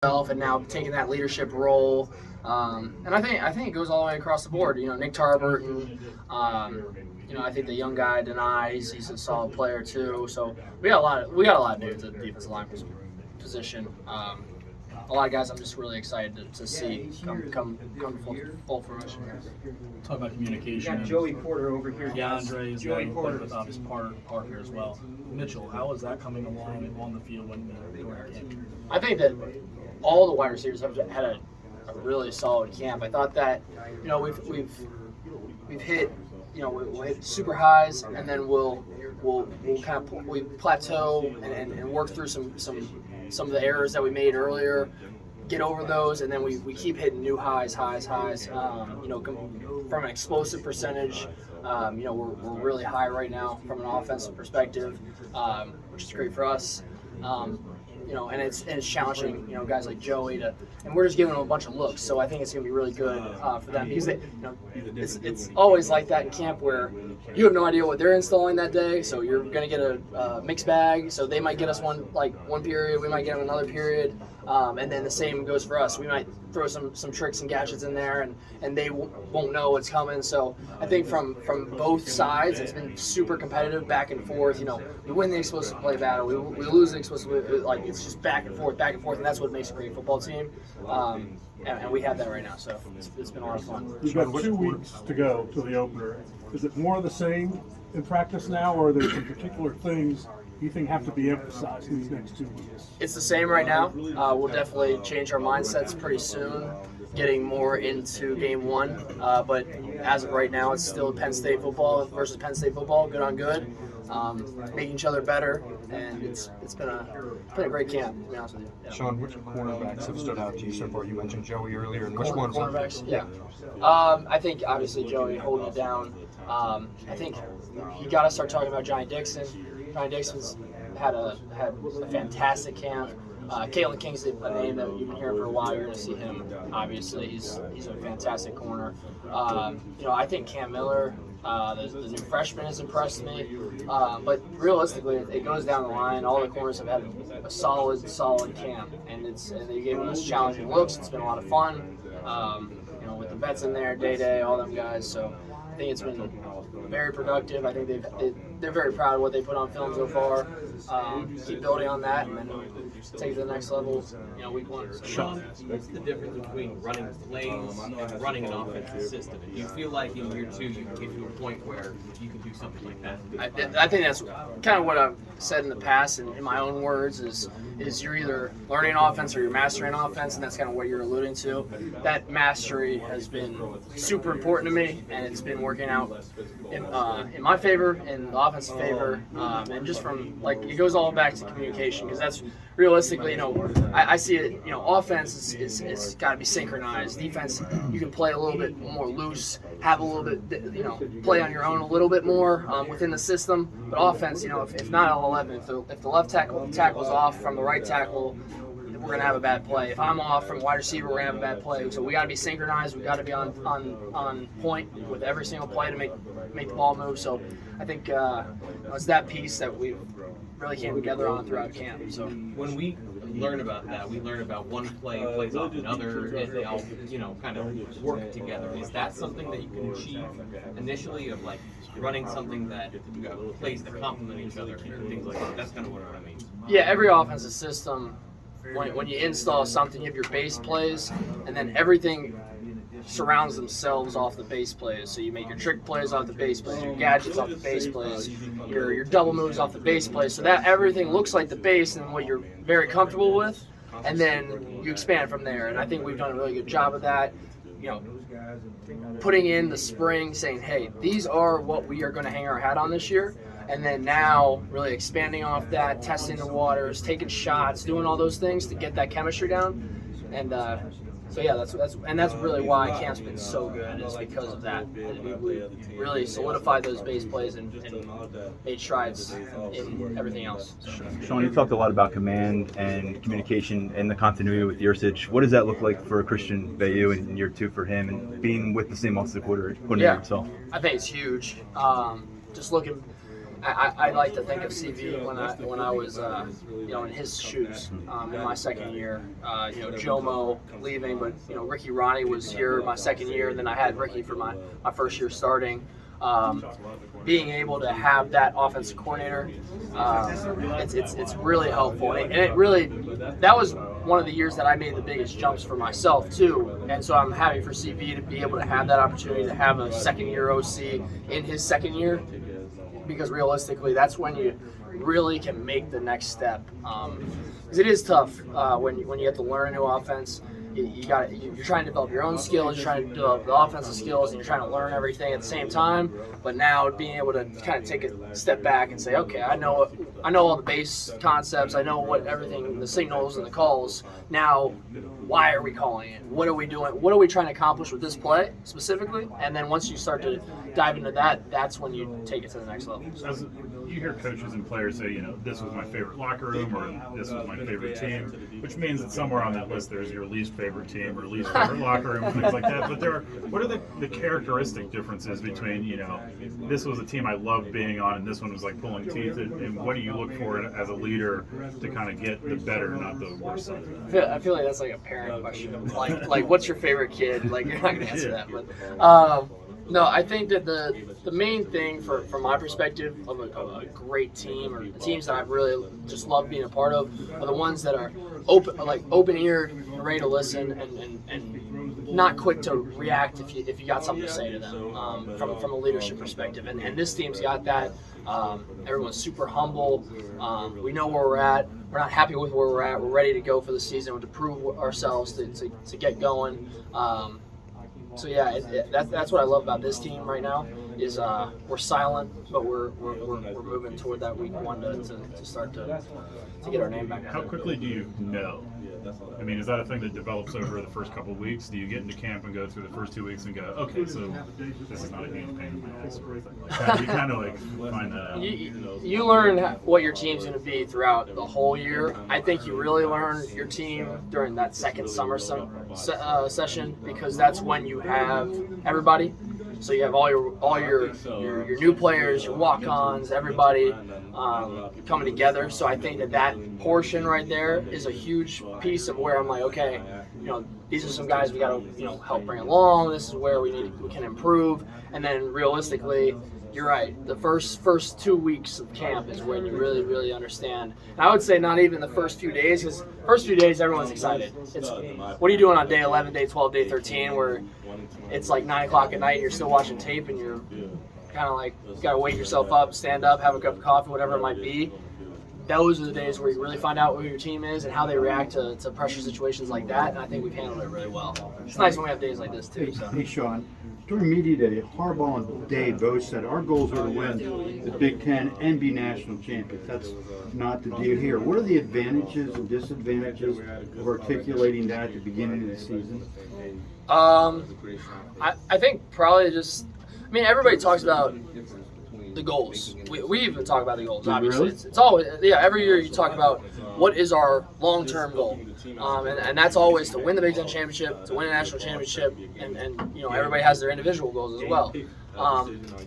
himself and now taking that leadership role. And I think it goes all the way across the board. Nick Tarburton. I think the young guy Denai, he's a solid player too. So we got a lot of dudes at the defensive line position. A lot of guys I'm just really excited to see come full fruition here. Talk about communication. Got Joey Porter over here. DeAndre is going to play with obvious Parker as well. Mitchell, how is that coming along on the field when during camp? I think that all the wide receivers have had a really solid camp. I thought that we've hit we'll hit super highs, and then we'll kind of plateau and work through some of the errors that we made earlier, get over those, and then we keep hitting new highs. From an explosive percentage, we're really high right now from an offensive perspective, which is great for us. And it's challenging, guys like Joey and we're just giving them a bunch of looks. So I think it's going to be really good for them because it's always like that in camp where you have no idea what they're installing that day. So you're going to get a mixed bag. So they might get us one period, we might get them another period, and then the same goes for us. We might throw some tricks and gadgets in there, and they won't know what's coming. So I think from both sides, it's been super competitive, back and forth. We win the explosive play battle, we lose the explosive play, it's just back and forth, and that's what makes a great football team. And we have that right now, so it's been a lot of fun. We've got 2 weeks to go to the opener. Is it more of the same in practice now, or are there some particular things you think have to be emphasized in these next 2 weeks? It's the same right now. We'll definitely change our mindsets pretty soon, getting more into game 1. But as of right now, it's still Penn State football versus Penn State football, good on good, making each other better, and it's been a great camp, to be honest with you. Yeah. Sean, which cornerbacks have stood out to you so far? You mentioned Joey earlier, and which ones? Cornerbacks, yeah. I think obviously Joey holding it down. I think you got to start talking about Johnny Dixon. Johnny Dixon's had a fantastic camp. Caitlin King's a name that you've been hearing for a while. You're going to see him. Obviously, he's a fantastic corner. I think Cam Miller, the new freshman, has impressed me. But realistically, it goes down the line. All the corners have had a solid camp, and they gave us challenging looks. It's been a lot of fun. With the vets in there, Day, all them guys. So I think it's been very productive. I think they're very proud of what they put on film so far. Keep building on that, and then take it to the next level, week 1. So. Sean, what's the difference between running plays and running an offensive system? Do you feel like in year 2 you can get to a point where you can do something like that? I think that's kind of what I've said in the past, in my own words, is you're either learning offense or you're mastering offense, and that's kind of what you're alluding to. That mastery has been super important to me, and it's been working out in my favor, in the offense's favor, and just from, it goes all back to communication, because that's realistically, I see it, offense is got to be synchronized. Defense, you can play a little bit more loose, have a little bit, play on your own a little bit more within the system. But offense, if not all 11, if the left tackle's off from the right tackle, we're going to have a bad play. If I'm off from wide receiver, we're going to have a bad play. So we got to be synchronized. We got to be on point with every single play to make the ball move. So I think it's that piece that we really came together on throughout camp. So when we learn about that, we learn about one play plays off another, and they all kind of work together. Is that something that you can achieve initially, of running something that plays that complement each other and things like that? That's kind of what I mean. Yeah, every offensive system, when you install something, you have your base plays, and then everything surrounds themselves off the base plays. So you make your trick plays off the base plays, your gadgets off the base plays, your double moves off the base plays. So that everything looks like the base and what you're very comfortable with, and then you expand from there. And I think we've done a really good job of that. Putting in the spring, saying, hey, these are what we are going to hang our hat on this year. And then now really expanding off that, testing the waters, taking shots, doing all those things to get that chemistry down. And so yeah, that's really why camp's been so good, is because of that. We really solidified those base plays and made strides in everything else. Sean, you talked a lot about command and communication and the continuity with Yursich. What does that look like for Christian Bayou in year 2 for him, and being with the same offensive coordinator himself? I think it's huge. Just looking I like to think of CV when I was in his shoes in my second year. Jomo leaving, but Ricky Ronnie was here my second year, and then I had Ricky for my first year starting. Being able to have that offensive coordinator, it's really helpful, and it really, that was one of the years that I made the biggest jumps for myself too, and so I'm happy for CV to be able to have that opportunity to have a second year OC in his second year, because realistically that's when you really can make the next step, because it is tough when you have to learn a new offense. You're trying to develop your own skills, you're trying to develop the offensive skills, and you're trying to learn everything at the same time. But now being able to kind of take a step back and say, okay, I know all the base concepts, I know what everything, the signals and the calls. Now, why are we calling it? What are we doing? What are we trying to accomplish with this play specifically? And then once you start to dive into that, that's when you take it to the next level. As you hear coaches and players say, this was my favorite locker room, or this was my favorite team, which means that somewhere on that list there's your least favorite team or least favorite locker room and things like that. But what are the characteristic differences between, this was a team I loved being on and this one was like pulling teeth, and what do you look for as a leader to kind of get the better, not the worse side of that? I feel like that's like a parent question. Like what's your favorite kid? Like, you're not going to answer that. But no, I think that the main thing from my perspective of a great team, or the teams that I've really just loved being a part of, are the ones that are open-eared and ready to listen, and not quick to react if you got something to say to them from a leadership perspective. And this team's got that. Everyone's super humble. We know where we're at. We're not happy with where we're at. We're ready to go for the season, to prove ourselves, to get going. So yeah, that's what I love about this team right now. Is we're silent, but we're moving toward that week one to start to get our name back. How quickly do you know? I mean, is that a thing that develops over the first couple of weeks? Do you get into camp and go through the first 2 weeks and go, okay, so this is not a huge pain in my ass, or anything? You kind of find that out. You learn what your team's going to be throughout the whole year. I think you really learn your team during that second summer session, because that's when you have everybody. So you have all your new players, your walk-ons, everybody coming together. So I think that portion right there is a huge piece of where I'm like, okay, these are some guys we got to help bring along. This is where we can improve. And then realistically, you're right. The first 2 weeks of camp is when you really, really understand. And I would say not even the first few days, because first few days everyone's excited. It's what are you doing on day 11, day 12, day 13, where it's like 9 o'clock at night and you're still watching tape and you're kind of like, you got to wake yourself up, stand up, have a cup of coffee, whatever it might be. Those are the days where you really find out who your team is and how they react to pressure situations like that, and I think we've handled it really well. It's nice when we have days like this too. So. Hey Sean, during media day, Harbaugh and Dave both said our goals are to win the Big Ten and be national champions. That's not the deal here. What are the advantages and disadvantages of articulating that at the beginning of the season? I think probably everybody talks about the goals. We even talk about the goals, obviously. Really? It's always, every year you talk about what is our long-term goal. And that's always to win the Big Ten championship, to win a national championship, and everybody has their individual goals as well.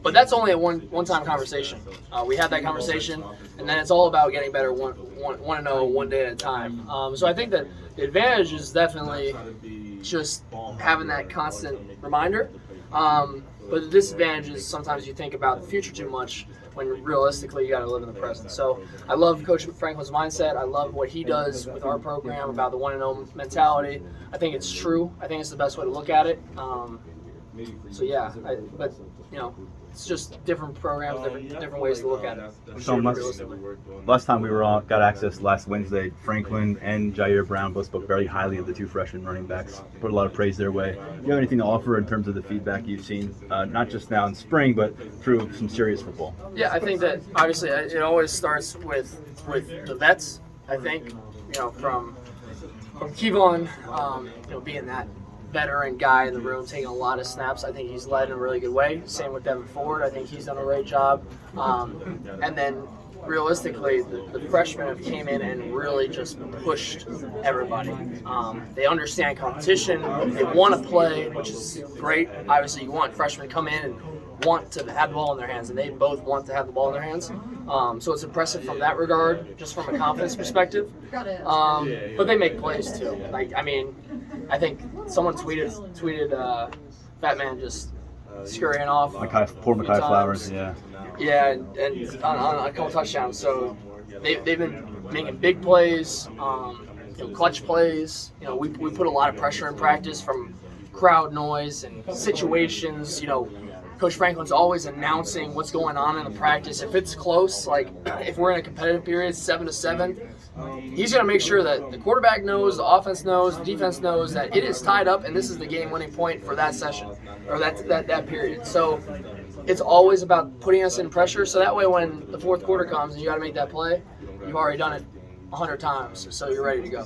But that's only a one-time conversation. We have that conversation, and then it's all about getting better one day at a time. So I think that the advantage is definitely just having that constant reminder. But the disadvantage is sometimes you think about the future too much when realistically you got to live in the present. So I love Coach Franklin's mindset. I love what he does with our program about the 1-0 mentality. I think it's true. I think it's the best way to look at it. So yeah, but it's just different programs, different ways to look at it. So last time we were on, got access last Wednesday, Franklin and Jair Brown both spoke very highly of the two freshman running backs, put a lot of praise their way. Do you have anything to offer in terms of the feedback you've seen, not just now in spring, but through some serious football? Yeah, I think that obviously it always starts with the vets. I think, from Kevon, being that veteran guy in the room, taking a lot of snaps. I think he's led in a really good way. Same with Devin Ford. I think he's done a great job. And then realistically, the freshmen have came in and really just pushed everybody. They understand competition. They want to play, which is great. Obviously, you want freshmen to come in and want to have the ball in their hands, and they both want to have the ball in their hands. So it's impressive from that regard, just from a confidence perspective. But they make plays too. Like, I mean, I think someone tweeted Fat Man just scurrying off. Poor Mekhi Flowers, yeah. Yeah, and on a couple touchdowns. So they've been making big plays, clutch plays. We put a lot of pressure in practice from crowd noise and situations. Coach Franklin's always announcing what's going on in the practice. If it's close, like if we're in a competitive period, 7-7, he's going to make sure that the quarterback knows, the offense knows, the defense knows that it is tied up and this is the game-winning point for that session or that period. So it's always about putting us in pressure. So that way when the fourth quarter comes and you got to make that play, you've already done it 100 times, so you're ready to go.